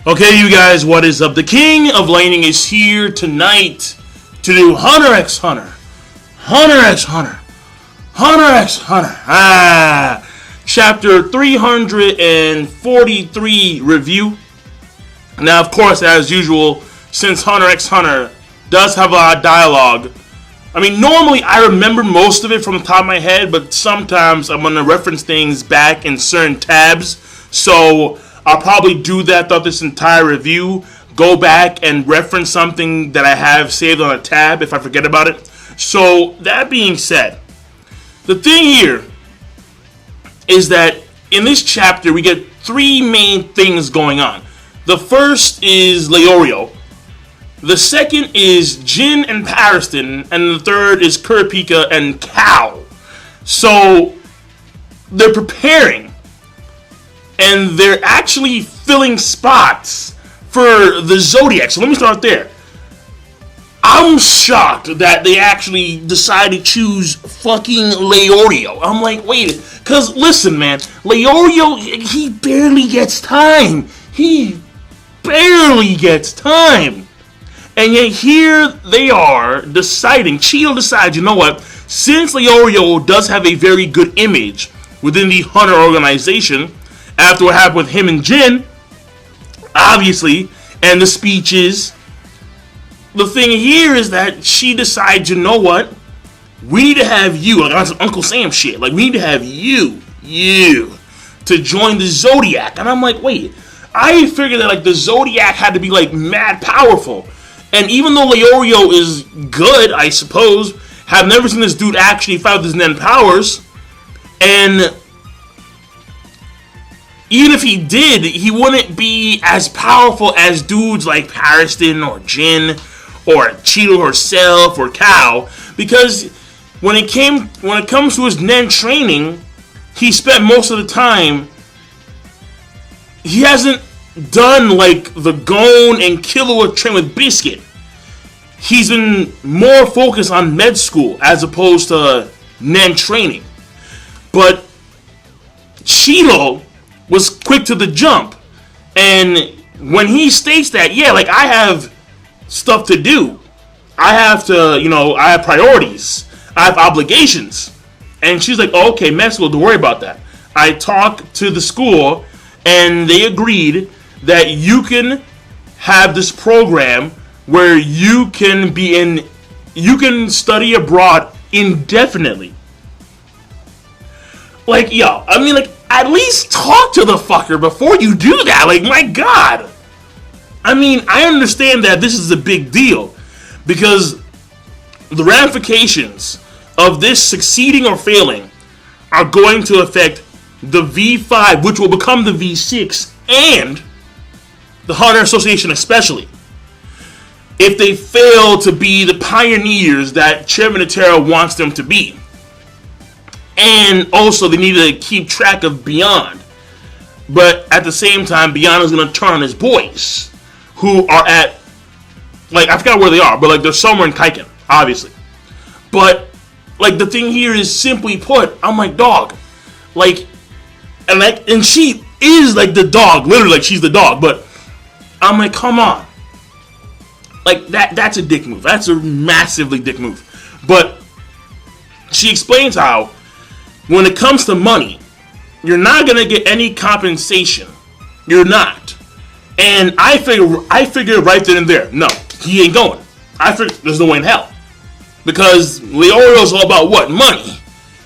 Okay, you guys, what is up? The King of Laning is here tonight to do Hunter x Hunter. Hunter x Hunter. Hunter x Hunter. Chapter 343 review. Now, of course, as usual, since Hunter x Hunter does have a lot of dialogue, I mean, normally I remember most of it from the top of my head, but sometimes I'm going to reference things back in certain tabs, so I'll probably do that throughout this entire review. Go back and reference something that I have saved on a tab if I forget about it. So, that being said, the thing here is that in this chapter we get three main things going on. The first is Leorio. The second is Jin and Pariston. And the third is Kurapika and Cal. So, they're preparing. And they're actually filling spots for the Zodiac. So let me start there. I'm shocked that they actually decided to choose fucking Leorio. I'm like, wait, because listen, man, Leorio, he barely gets time. He barely gets time. And yet here they are deciding, Cheeto decides, you know what, since Leorio does have a very good image within the Hunter organization, after what happened with him and Jin, obviously, and the speeches, the thing here is that she decides, you know what, we need to have you, like on some Uncle Sam shit, like we need to have you, to join the Zodiac. And I'm like, wait, I figured that like the Zodiac had to be like mad powerful. And even though Leorio is good, I suppose, have never seen this dude actually fight with his Nen powers, and even if he did, he wouldn't be as powerful as dudes like Pariston or Jin or Cheeto herself or Cal, because when it comes to his Nen training, he spent most of the time, he hasn't done like the Gon and Killua train with Biscuit. He's been more focused on med school as opposed to Nen training. But Cheeto was quick to the jump. And when he states that, yeah, like I have stuff to do. I have to, I have priorities. I have obligations. And she's like, oh, okay, med school, don't worry about that. I talked to the school and they agreed that you can have this program where you can study abroad indefinitely. Like, yo, I mean, like, at least talk to the fucker before you do that. Like, my God. I mean, I understand that this is a big deal because the ramifications of this succeeding or failing are going to affect the V5, which will become the V6, and the Hunter Association especially. If they fail to be the pioneers that Chairman Otero wants them to be. And also, they need to keep track of Beyond. But at the same time, Beyond is going to turn on his boys, who are at, like, I forgot where they are, but, like, they're somewhere in Kaiken, obviously. But, like, the thing here is, simply put, I'm like, dog. Like, and she is, like, the dog, literally, like, she's the dog. But I'm like, come on. Like, that's a dick move. That's a massively dick move. But she explains how, when it comes to money, you're not going to get any compensation. You're not. And I figure right then and there, no, he ain't going. I figure there's no way in hell. Because Leorio's all about what? Money.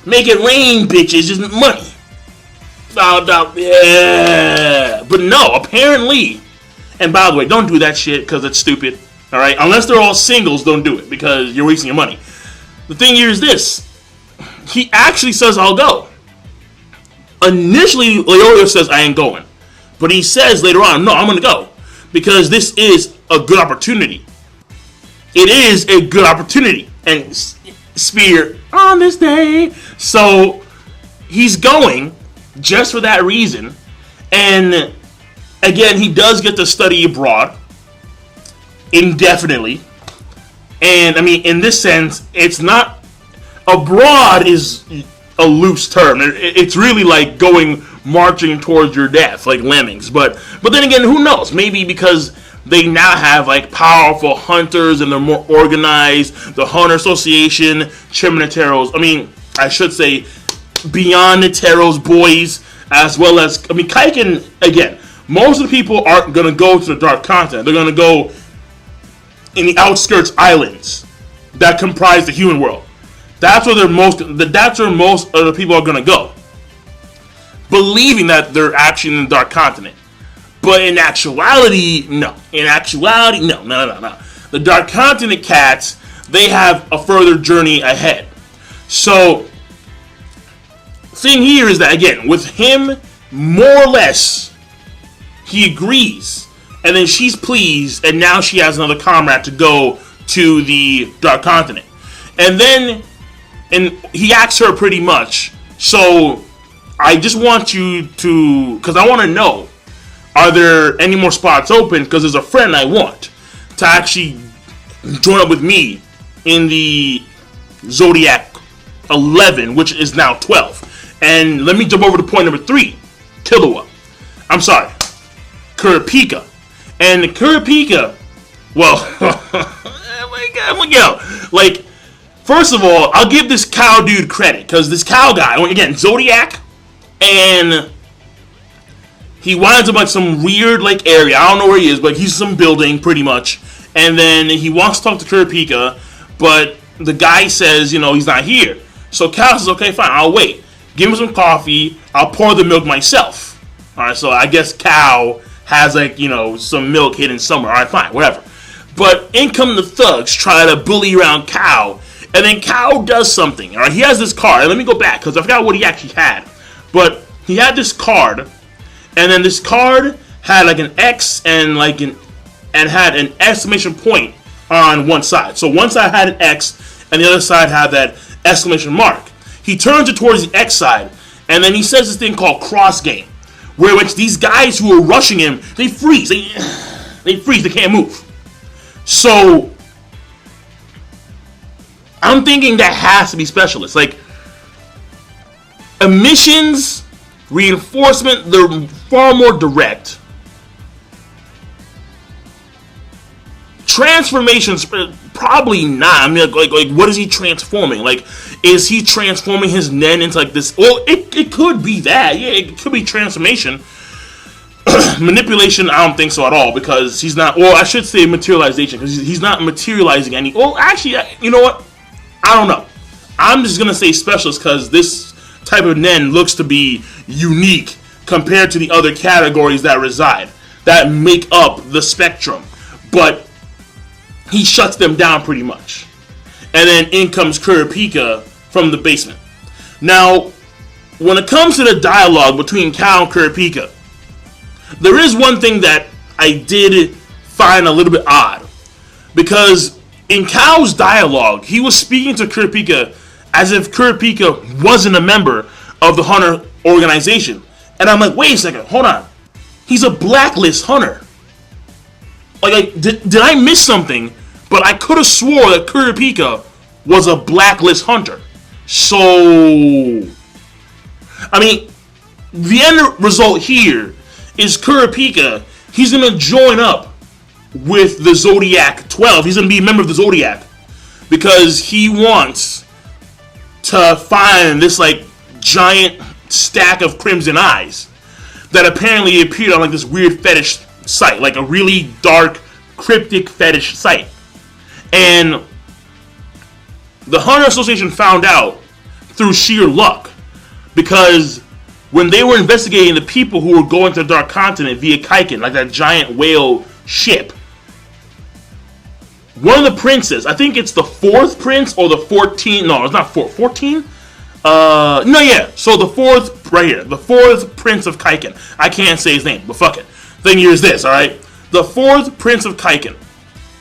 Make it rain, bitches, just money. Yeah. But no, apparently, and by the way, don't do that shit because it's stupid. Alright? Unless they're all singles, don't do it because you're wasting your money. The thing here is this. He actually says, I'll go. Initially, Leorio says, I ain't going. But he says later on, no, I'm going to go. Because this is a good opportunity. It is a good opportunity. And Spear, on this day. So, he's going just for that reason. And, again, he does get to study abroad. Indefinitely. And, I mean, in this sense, it's not... Abroad is a loose term. It's really like going marching towards your death like lemmings. But then again, who knows? Maybe because they now have like powerful hunters and they're more organized. The Hunter Association, Chimneteros. I mean, I should say Beyond the Teros boys, as well as Kaiken. Again, most of the people aren't gonna go to the Dark Continent. They're gonna go in the outskirts islands that comprise the human world. That's where most of the people are gonna go, believing that they're actually in the Dark Continent. But in actuality, no. No. The Dark Continent cats, they have a further journey ahead. So, thing here is that, again, with him, more or less, he agrees. And then she's pleased, and now she has another comrade to go to the Dark Continent. And then, he asks her pretty much, so, I just want you to, because I want to know, are there any more spots open? Because there's a friend I want to actually join up with me in the Zodiac 11, which is now 12. And let me jump over to point number 3, Kurapika. And the Kurapika, well, like, first of all, I'll give this cow dude credit, because this cow guy, again, Zodiac, and he winds up like some weird like area. I don't know where he is, but he's some building pretty much. And then he wants to talk to Kurapika, but the guy says, he's not here. So Cal says, okay, fine, I'll wait. Give him some coffee. I'll pour the milk myself. All right, so I guess Cal has like, some milk hidden somewhere. All right, fine, whatever. But in come the thugs, try to bully around Cal. And then Cal does something. All right, he has this card. And let me go back, because I forgot what he actually had. But he had this card. And then this card had like an X and had an exclamation point on one side. So one side had an X and the other side had that exclamation mark. He turns it towards the X side, and then he says this thing called cross game, where which these guys who are rushing him, they freeze. They freeze, they can't move. So I'm thinking that has to be specialists. Like emissions, reinforcement, they're far more direct. Transformations, probably not. I mean, like what is he transforming? Like, is he transforming his Nen into like this? Well, it could be that. Yeah, it could be transformation. Manipulation, I don't think so at all, because he's not. Well, I should say materialization, because he's not materializing any. Well, actually, you know what? I don't know. I'm just gonna say specialist, because this type of Nen looks to be unique compared to the other categories that make up the spectrum. But he shuts them down pretty much. And then in comes Kurapika from the basement. Now, when it comes to the dialogue between Cal and Kurapika, there is one thing that I did find a little bit odd. Because in Cal's dialogue, he was speaking to Kurapika as if Kurapika wasn't a member of the Hunter organization. And I'm like, wait a second, hold on. He's a blacklist hunter. Like, did I miss something? But I could have swore that Kurapika was a blacklist hunter. So, I mean, the end result here is Kurapika, he's going to join up with the Zodiac 12. He's going to be a member of the Zodiac, because he wants to find this, like, giant stack of crimson eyes that apparently appeared on, like, this weird fetish site, like a really dark, cryptic fetish site. And the Hunter Association found out through sheer luck, because when they were investigating the people who were going to the Dark Continent via Kaiken, like that giant whale ship, one of the princes, I think it's the 4th prince or the 14th, no, it's not 14? So the 4th, right here, the 4th prince of Kaiken. I can't say his name, but fuck it. Thing here is this, alright? The 4th prince of Kaiken,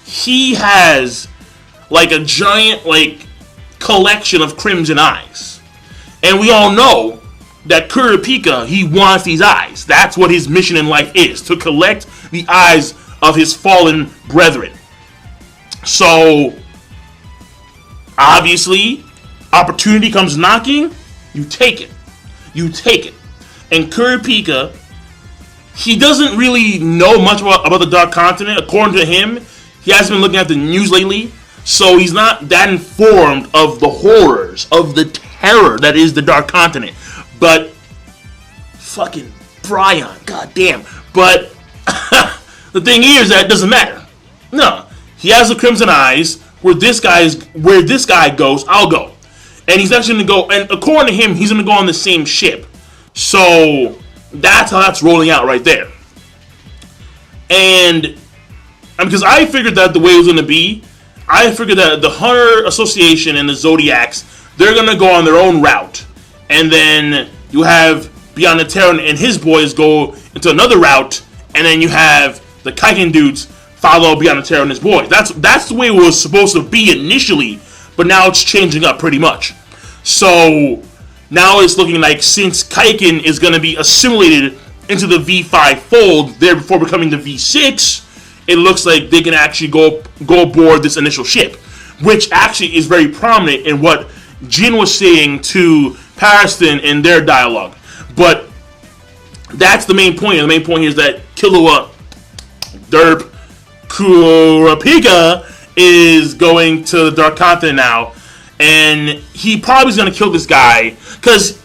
he has like a giant like collection of crimson eyes. And we all know that Kurapika, he wants these eyes. That's what his mission in life is, to collect the eyes of his fallen brethren. So, obviously, opportunity comes knocking, you take it. You take it. And Kurapika, he doesn't really know much about the Dark Continent. According to him, he hasn't been looking at the news lately, so he's not that informed of the horrors, of the terror that is the Dark Continent. But fucking Brian, goddamn. But the thing here is that it doesn't matter. No, he has the Crimson Eyes. Where this guy goes, I'll go. And he's actually gonna go. And according to him, he's gonna go on the same ship. So that's how that's rolling out right there. And because I figured that the way it was gonna be, I figured that the Hunter Association and the Zodiacs, they're gonna go on their own route, and then you have Beyond the Terran and his boys go into another route, and then you have the Kaiken dudes follow Beyond the Terran and his boys. That's the way it was supposed to be initially, but now it's changing up pretty much. So now it's looking like since Kaiken is going to be assimilated into the V5 fold there before becoming the V6, it looks like they can actually go aboard this initial ship, which actually is very prominent in what Jin was saying to Pariston in their dialogue. But that's the main point. The main point here is that Killua Kurapika is going to the Dark Continent now, and he probably is going to kill this guy, because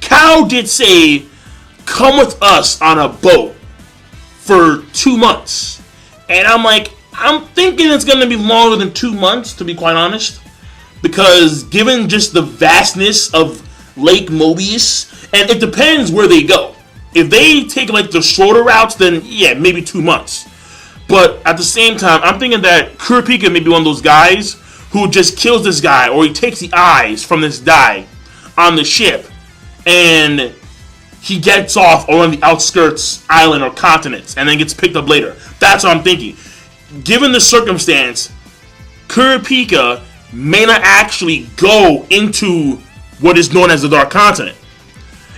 Kao did say, come with us on a boat for 2 months. And I'm thinking it's going to be longer than 2 months, to be quite honest, because given just the vastness of Lake Mobius, and it depends where they go. If they take like the shorter routes, then yeah, maybe 2 months. But at the same time, I'm thinking that Kurapika may be one of those guys who just kills this guy, or he takes the eyes from this guy on the ship, and he gets off on the outskirts island or continents, and then gets picked up later. That's what I'm thinking. Given the circumstance, Kurapika may not actually go into what is known as the Dark Continent.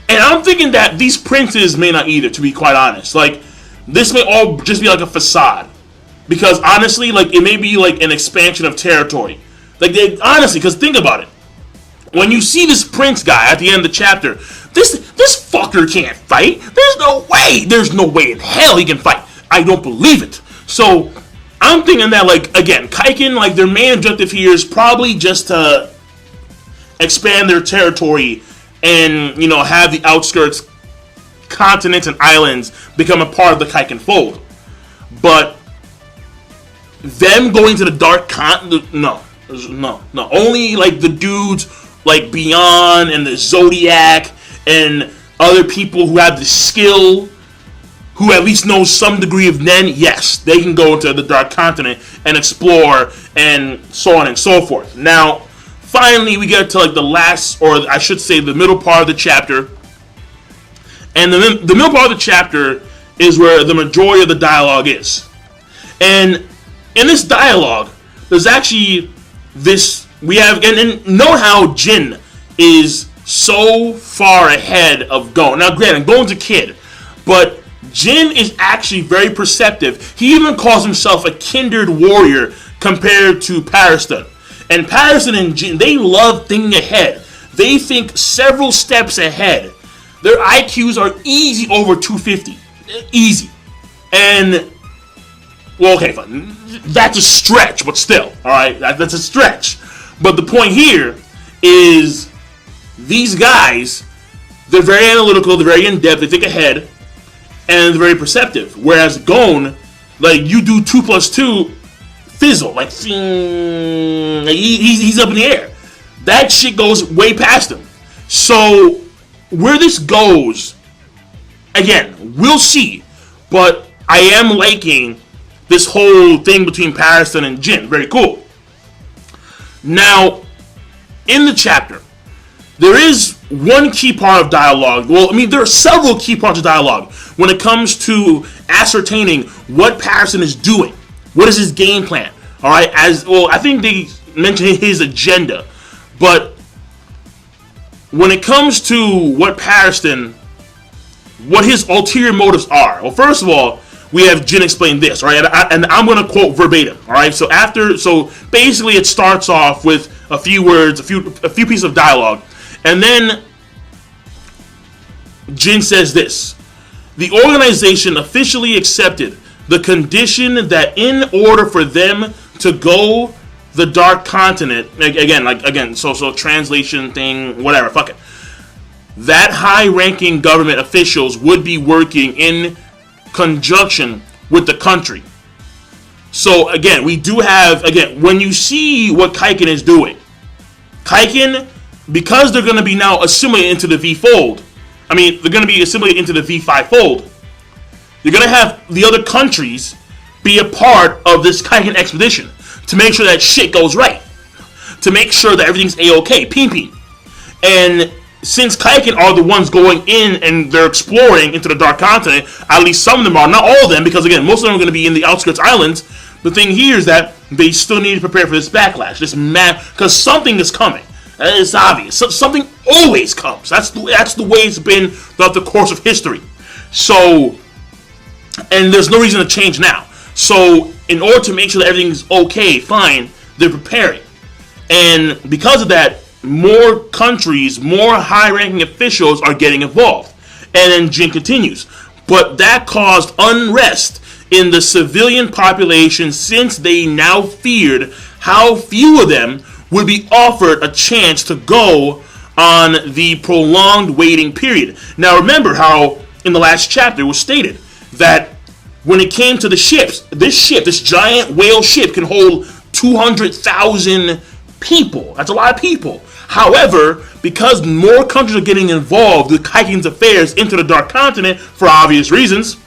And I'm thinking that these princes may not either, to be quite honest. Like, this may all just be like a facade. Because honestly, like, it may be like an expansion of territory. Like, honestly, because think about it. When you see this prince guy at the end of the chapter, this fucker can't fight. There's no way. There's no way in hell he can fight. I don't believe it. So, I'm thinking that, like, again, Kaiken, like, their main objective here is probably just to expand their territory and, you know, have the outskirts, continents, and islands become a part of the Kaiken fold. But them going to the Dark Continent, no. Only, like, the dudes, like, Beyond and the Zodiac and other people who have the skill, who at least know some degree of Nen, yes, they can go into the Dark Continent and explore and so on and so forth. Now, finally, we get to like the last, or I should say the middle part of the chapter. And the middle part of the chapter is where the majority of the dialogue is. And in this dialogue, there's actually this, we have, and know how Jin is so far ahead of Gon. Now, granted, Gon's a kid, but Jin is actually very perceptive. He even calls himself a kindred warrior compared to Pariston. And Pariston and Jin, they love thinking ahead. They think several steps ahead. Their IQs are easy over 250. Easy. And, well, okay, fine. That's a stretch, but still, alright? That's a stretch. But the point here is these guys, they're very analytical, they're very in-depth, they think ahead, and they're very perceptive. Whereas Gon, like, you do 2 plus 2, fizzle, like, he's up in the air. That shit goes way past him. So, where this goes, again, we'll see. But I am liking this whole thing between Pariston and Jin. Very cool. Now, in the chapter, there is one key part of dialogue. Well, I mean, there are several key parts of dialogue when it comes to ascertaining what Pariston is doing. What is his game plan? All right, as well, I think they mentioned his agenda, but when it comes to what Pariston, what his ulterior motives are. Well, first of all, we have Jin explain this, all right, and I'm going to quote verbatim. All right, so basically it starts off with a few words, a few pieces of dialogue, and then Jin says this: the organization officially accepted the condition that in order for them to go the Dark Continent, so translation thing, whatever, fuck it, that high-ranking government officials would be working in conjunction with the country. So again, we do have, when you see what Kaiken is doing, Kaiken, because they're going to be now assimilated into the V-fold, they're going to be assimilated into the V5 fold, you're going to have the other countries be a part of this Kaiken expedition to make sure that shit goes right, to make sure that everything's A-OK, peen. And since Kaiken are the ones going in and they're exploring into the Dark Continent, at least some of them are, not all of them, because again, most of them are going to be in the outskirts islands. The thing here is that they still need to prepare for this backlash, because something is coming. It's obvious. Something always comes. That's the way it's been throughout the course of history. So, and there's no reason to change now. So, in order to make sure that everything's okay, fine, they're preparing. And because of that, more countries, more high-ranking officials are getting involved. And then Jin continues. But that caused unrest in the civilian population, since they now feared how few of them would be offered a chance to go on the prolonged waiting period. Now remember how in the last chapter it was stated that when it came to the ships, this giant whale ship can hold 200,000 people. That's a lot of people. However, because more countries are getting involved with Kaiken's affairs into the Dark Continent for obvious reasons,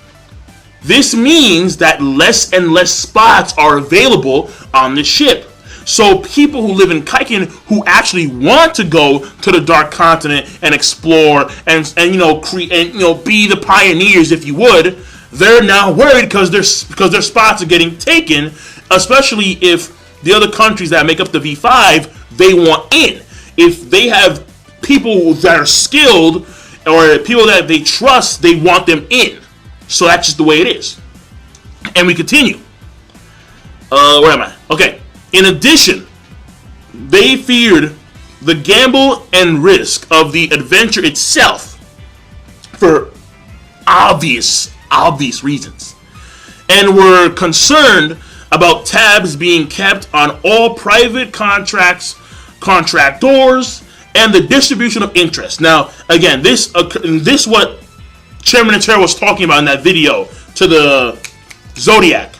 this means that less and less spots are available on the ship. So people who live in Kaiken who actually want to go to the Dark Continent and explore and be the pioneers, if you would, they're now worried because their spots are getting taken, especially if the other countries that make up the V5, they want in. If they have people that are skilled or people that they trust, they want them in. So that's just the way it is. And we continue. Where am I? Okay. In addition, they feared the gamble and risk of the adventure itself for obvious reasons, and were concerned about tabs being kept on all private contractors, and the distribution of interest. Now, again, this what Chairman Intero was talking about in that video to the Zodiac.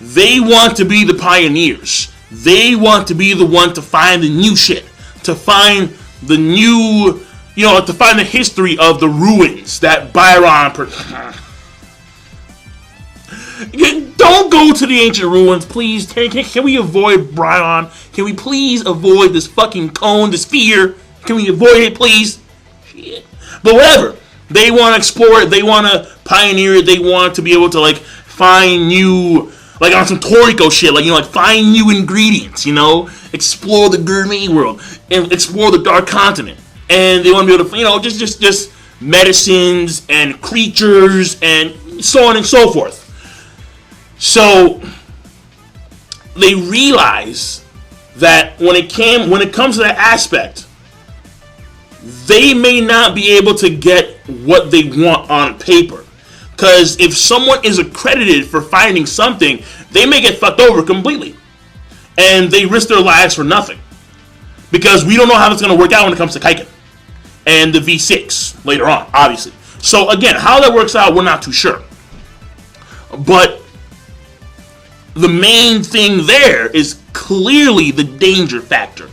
They want to be the pioneers. They want to be the one to find the new shit, to find the new, to find the history of the ruins that Byron. Don't go to the ancient ruins, please. Can we avoid Byron? Can we please avoid this fucking cone, this fear? Can we avoid it, please? Shit. But whatever. They want to explore it. They want to pioneer it. They want to be able to find new, on some Toriko shit, find new ingredients. Explore the gourmet world and explore the Dark Continent. And they want to be able to, just medicines and creatures and so on and so forth. So they realize that when it comes to that aspect, they may not be able to get what they want on paper. Because if someone is accredited for finding something, they may get fucked over completely. And they risk their lives for nothing. Because we don't know how it's going to work out when it comes to Kaiken. And the V6 later on, obviously. So again, how that works out, we're not too sure. But the main thing there is clearly the danger factor.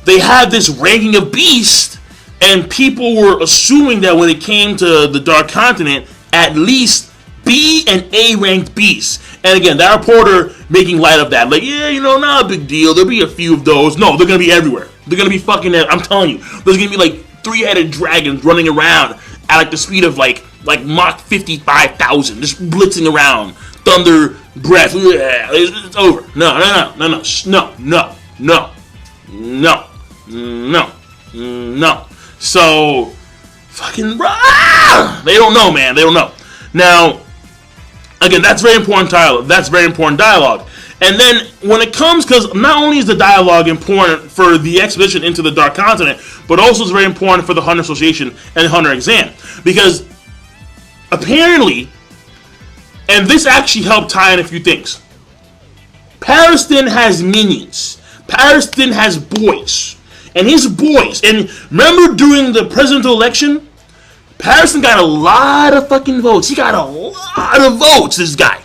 They have this ranking of beast, and people were assuming that when it came to the Dark Continent, at least B and A ranked beasts. And again, that reporter making light of that, not a big deal. There'll be a few of those. No, they're gonna be everywhere. They're gonna be fucking. I'm telling you, there's gonna be 3-headed dragons running around at the speed of Mach 55,000, just blitzing around. Thunder breath. It's over. No. So, fucking, they don't know, man. They don't know. Now, again, that's very important dialogue. And then when it comes, because not only is the dialogue important for the expedition into the Dark Continent, but also it's very important for the Hunter Association and the Hunter exam. Because apparently, and this actually helped tie in a few things, Pariston has minions. Pariston has boys. And his boys, and remember during the presidential election, Pariston got a lot of fucking votes. He got a lot of votes, this guy.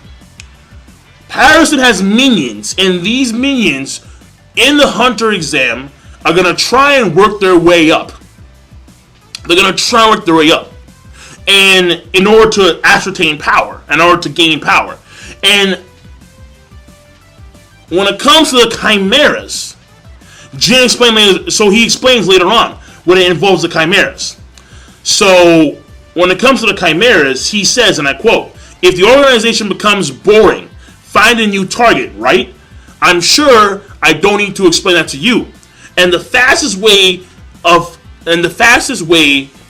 Pariston has minions, and these minions in the Hunter exam are going to try and work their way up. They're going to try and work their way up. And in order to ascertain power, in order to gain power. And when it comes to the chimeras, Jin explained, so he explains later on when it involves the chimeras. So when it comes to the chimeras, he says, and I quote, "If the organization becomes boring, find a new target, right? I'm sure I don't need to explain that to you. And the fastest way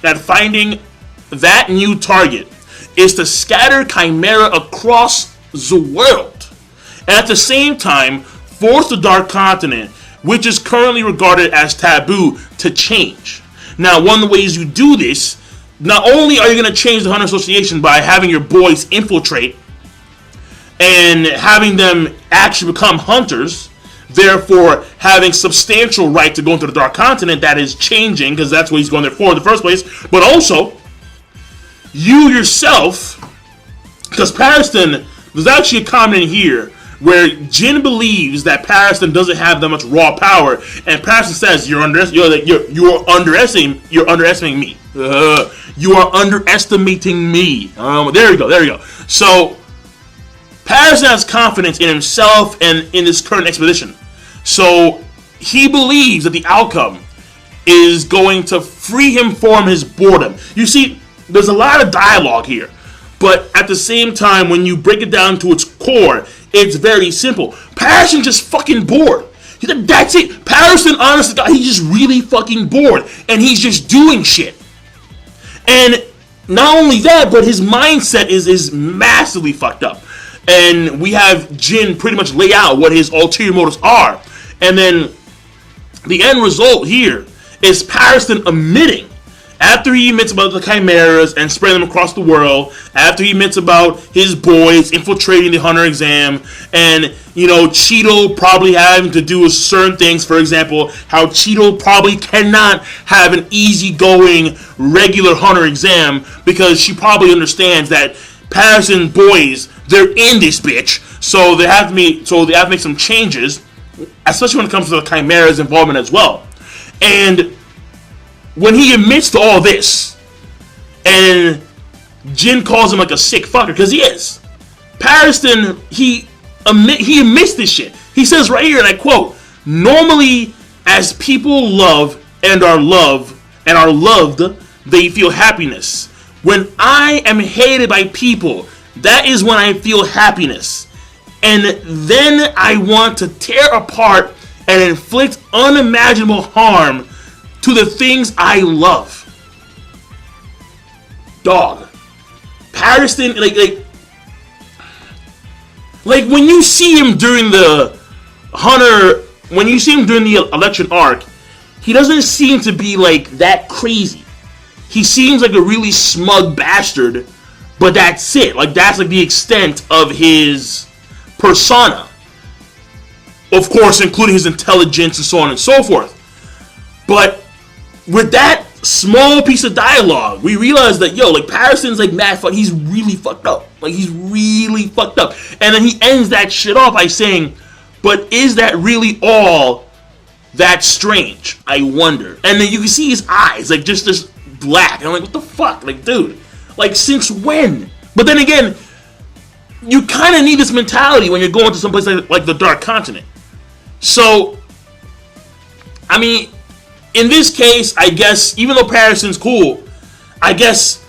at finding that new target is to scatter chimera across the world. And at the same time, force the Dark Continent, which is currently regarded as taboo, to change." Now, one of the ways you do this, not only are you going to change the Hunter Association by having your boys infiltrate and having them actually become hunters, therefore having substantial right to go into the Dark Continent, that is changing, because that's what he's going there for in the first place, but also, you yourself, because Pariston, there's actually a comment in here where Jin believes that Pariston doesn't have that much raw power, and Pariston says, you're underestimating me. You are underestimating me. There we go. So, Pariston has confidence in himself and in this current expedition. So, he believes that the outcome is going to free him from his boredom. You see, there's a lot of dialogue here, but at the same time, when you break it down to its core, it's very simple. Pariston's just fucking bored. That's it. Pariston, honestly, he's just really fucking bored, and he's just doing shit. And not only that, but his mindset is massively fucked up. And we have Jin pretty much lay out what his ulterior motives are. And then the end result here is Pariston admitting, after he admits about the chimeras and spreading them across the world, after he admits about his boys infiltrating the Hunter exam, and, you know, Cheeto probably having to do with certain things, for example, how Cheeto probably cannot have an easygoing, regular Hunter exam, because she probably understands that Pariston boys, they're in this bitch, so they have to make some changes, especially when it comes to the chimeras involvement as well. And when he admits to all this, and Jin calls him like a sick fucker, because he is. Pariston, he admits this shit. He says right here, and I quote, "Normally, as people love and are loved, they feel happiness. When I am hated by people, that is when I feel happiness. And then I want to tear apart and inflict unimaginable harm to the things I love." Dog. Pariston, like when you see him during the election arc, he doesn't seem to be like that crazy. He seems like a really smug bastard, but that's it. Like, that's like the extent of his persona. Of course, including his intelligence and so on and so forth. But with that small piece of dialogue, we realize that, Pariston's like mad fuck. He's really fucked up. And then he ends that shit off by saying, "But is that really all that strange? I wonder." And then you can see his eyes, like, just this black. And I'm like, what the fuck? Like, dude, like, since when? But then again, you kind of need this mentality when you're going to someplace like the Dark Continent. So, I mean, in this case, I guess, even though Pariston's cool, I guess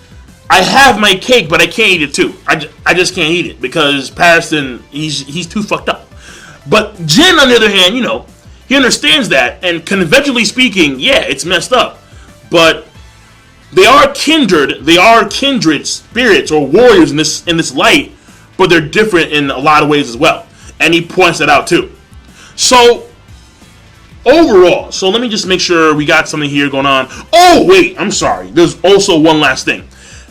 I have my cake, but I can't eat it too. I just can't eat it, because Pariston, he's too fucked up. But Jin, on the other hand, he understands that, and conventionally speaking, yeah, it's messed up. But they are kindred spirits or warriors in this light, but they're different in a lot of ways as well. And he points that out too. So, overall, so let me just make sure we got something here going on. Oh, wait, I'm sorry. There's also one last thing.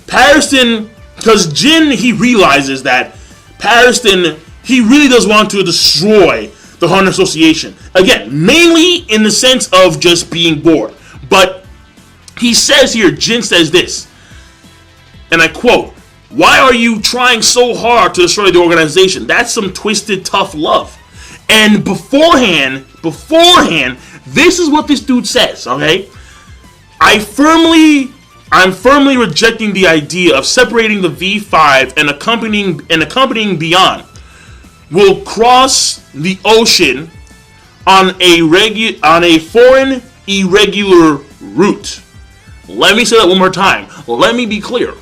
Pariston, because Jin, he realizes that Pariston, he really does want to destroy the Hunter Association. Again, mainly in the sense of just being bored. But he says here, Jin says this, and I quote, "Why are you trying so hard to destroy the organization? That's some twisted, tough love." And beforehand, this is what this dude says, okay? I'm firmly rejecting the idea of separating the V5 and accompanying beyond. Will cross the ocean on a foreign irregular route. Let me say that one more time. Let me be clear.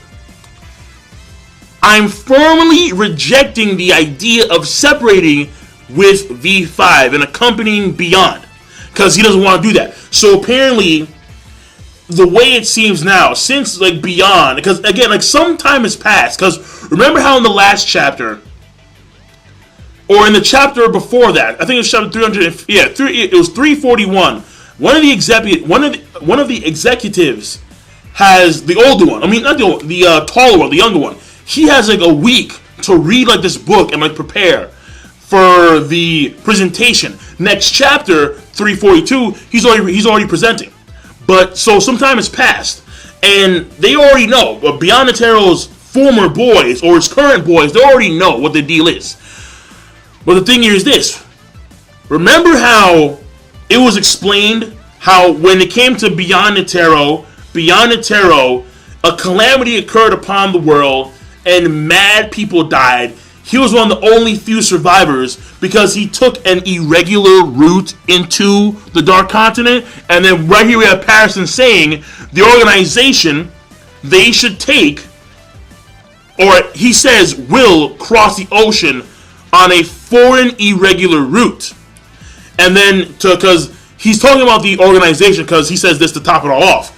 I'm firmly rejecting the idea of separating with V5 and accompanying beyond, because he doesn't want to do that. So apparently, the way it seems now, since like beyond, because again, like some time has passed. Because remember how in the last chapter, or in the chapter before that, I think it was chapter 300. Yeah, it was 341. One of the executives has the older one. I mean, not the old, the taller one, the younger one. He has like a week to read like this book and like prepare for the presentation. Next chapter 342, he's already presenting. But so some time has passed, and they already know. Beyond Netero's former boys or his current boys, they already know what the deal is. But the thing here is this: remember how it was explained how when it came to Beyond Netero, a calamity occurred upon the world and mad people died. He was one of the only few survivors because he took an irregular route into the Dark Continent. And then right here we have Pariston saying the organization, they should take, or he says will cross the ocean on a foreign irregular route. And then, because he's talking about the organization, because he says this to top it all off.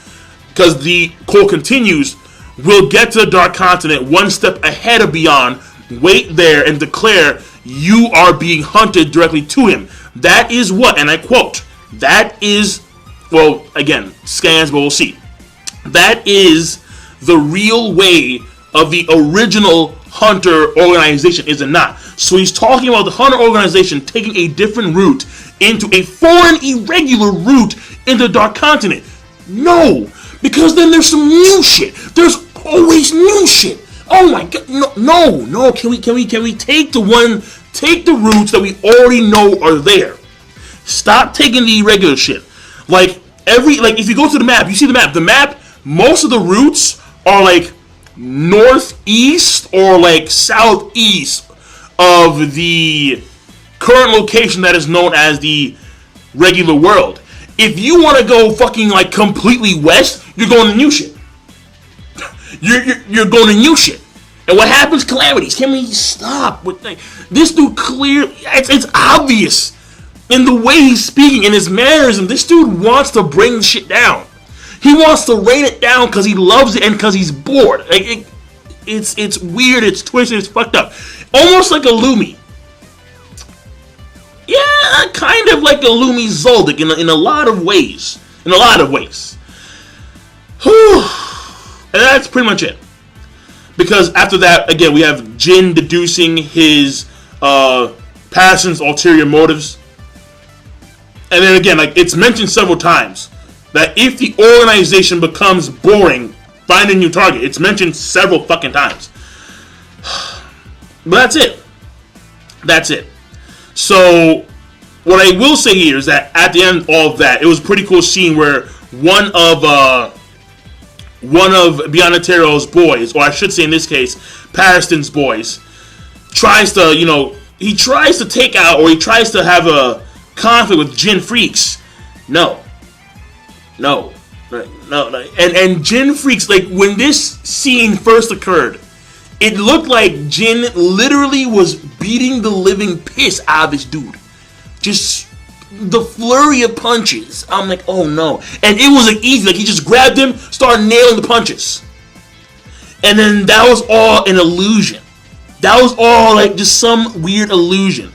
Because the quote continues, "We'll get to the Dark Continent one step ahead of Beyond. Wait there and declare you are being hunted directly to him." That is what, and I quote, that is, well, again, scans, but we'll see. That is the real way of the original Hunter organization, is it not? So he's talking about the Hunter organization taking a different route into a foreign irregular route into the Dark Continent. No, because then there's some new shit. There's always new shit. Oh my god, no. Can we take the routes that we already know are there? Stop taking the irregular shit. Like if you go to the map, you see the map. The map, most of the routes are like northeast or like southeast of the current location that is known as the regular world. If you want to go fucking like completely west, you're going to new shit. You're going to new shit. And what happens? Calamities. Can we stop with this dude? It's obvious in the way he's speaking, in his mannerism. This dude wants to bring shit down. He wants to rain it down because he loves it and because he's bored. It's weird. It's twisted. It's fucked up. Almost like a Lumi. Yeah, kind of like a Lumi Zoldyck in a lot of ways. Whew. And that's pretty much it. Because after that, again, we have Jin deducing his Pariston's ulterior motives. And then again, like it's mentioned several times that if the organization becomes boring, find a new target. It's mentioned several fucking times. But that's it. So what I will say here is that at the end of all of that, it was a pretty cool scene where one of Beyond Netero's boys, or I should say in this case, Pariston's boys, tries to take out, or he tries to have a conflict with Jin Freaks. No. And Jin Freaks, like when this scene first occurred, it looked like Jin literally was beating the living piss out of this dude. Just the flurry of punches. I'm like, oh no. And it was like easy. Like he just grabbed him, started nailing the punches. And then that was all an illusion. That was all like just some weird illusion.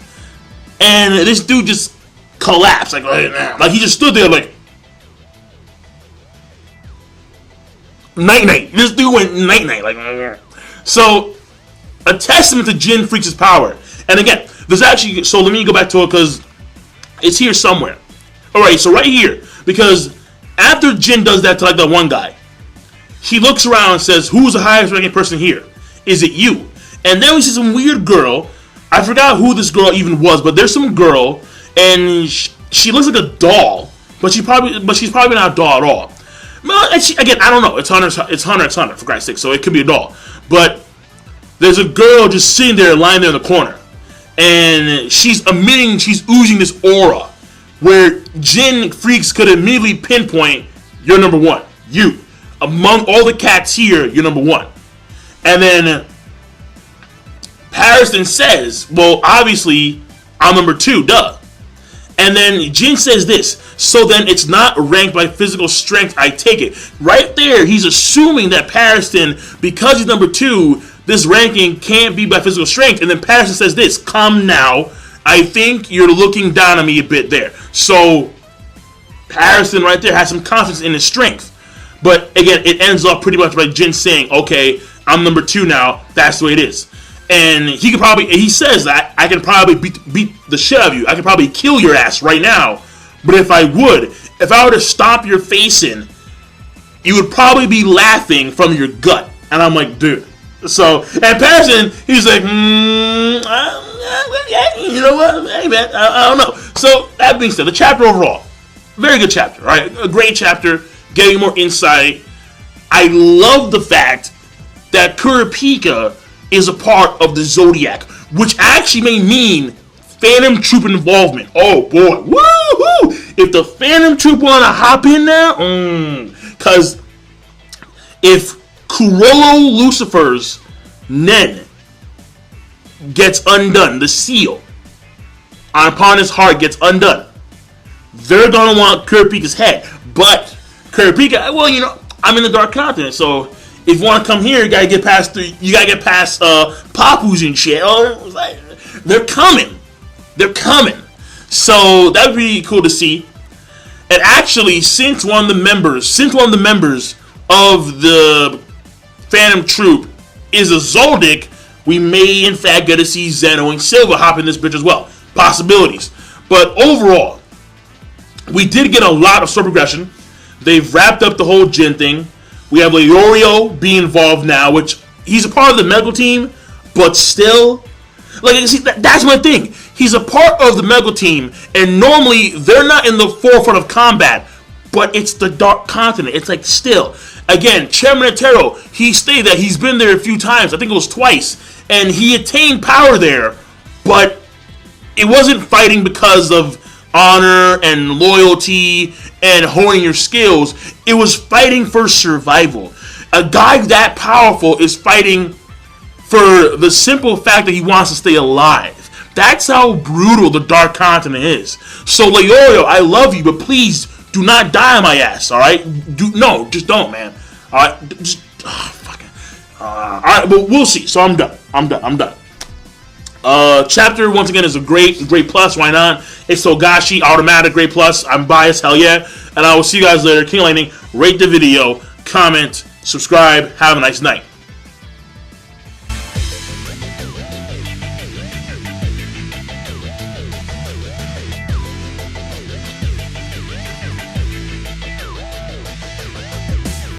and this dude just collapsed, like he just stood there like night night. This dude went night night, like so. A testament to Jin Freaks' power. And again, there's actually, so let me go back to it because it's here somewhere. Alright, so right here, because after Jin does that to like that one guy, he looks around and says, who's the highest ranking person here? Is it you? And then we see some weird girl. I forgot who this girl even was, but there's some girl, and she looks like a doll, but she's probably not a doll at all. Again, I don't know. It's Hunter x Hunter, for Christ's sake, so it could be a doll. But there's a girl just sitting there, lying there in the corner. And she's oozing this aura where Jin Freaks could immediately pinpoint, you're number one. You. Among all the cats here, you're number one. And then Pariston says, well, obviously, I'm number two, duh. And then Jin says this, so then it's not ranked by physical strength, I take it. Right there, he's assuming that Pariston, because he's number two, this ranking can't be by physical strength. And then Pariston says this, come now, I think you're looking down on me a bit there. So Pariston right there has some confidence in his strength. But again, it ends up pretty much by Jin saying, okay, I'm number two now, that's the way it is. And he says that I can probably beat the shit out of you. I can probably kill your ass right now. But if I were to stomp your face in, you would probably be laughing from your gut. And I'm like, dude. So, and Pariston, he's like, you know what? Hey, man, I don't know. So, that being said, the chapter overall, very good chapter, right? A great chapter, getting more insight. I love the fact that Kurapika is a part of the Zodiac, which actually may mean Phantom Troop involvement. Oh, boy. Woohoo! If the Phantom Troop want to hop in there, because if Kurolo Lucifer's Nen gets undone, the seal upon his heart gets undone, they're going to want Kurapika's head. But Kurapika, well, you know, I'm in the Dark Continent, so if you want to come here, you gotta get past Papus and shit. Oh, they're coming. So that would be cool to see. And actually, since one of the members of the Phantom Troop is a Zoldyck, we may in fact get to see Zeno and Silva hop in this bitch as well. Possibilities. But overall, we did get a lot of story progression. They've wrapped up the whole Jin thing. We have Leorio be involved now, which he's a part of the medical team, but still, like, see, that's my thing. He's a part of the medical team, and normally they're not in the forefront of combat, but it's the Dark Continent. It's like, still, again, Chairman Otero, he stated that he's been there a few times. I think it was twice, and he attained power there, but it wasn't fighting because of honor and loyalty and honing your skills. It was fighting for survival. A guy that powerful is fighting for the simple fact that he wants to stay alive. That's how brutal the Dark Continent is. So Leorio, I love you, but please do not die on my ass, alright? Just don't, man. Alright, alright, but we'll see. So I'm done. Chapter, once again, is a great plus. Why not? It's Togashi, automatic, great plus. I'm biased, hell yeah. And I will see you guys later. King Lightning, rate the video, comment, subscribe. Have a nice night.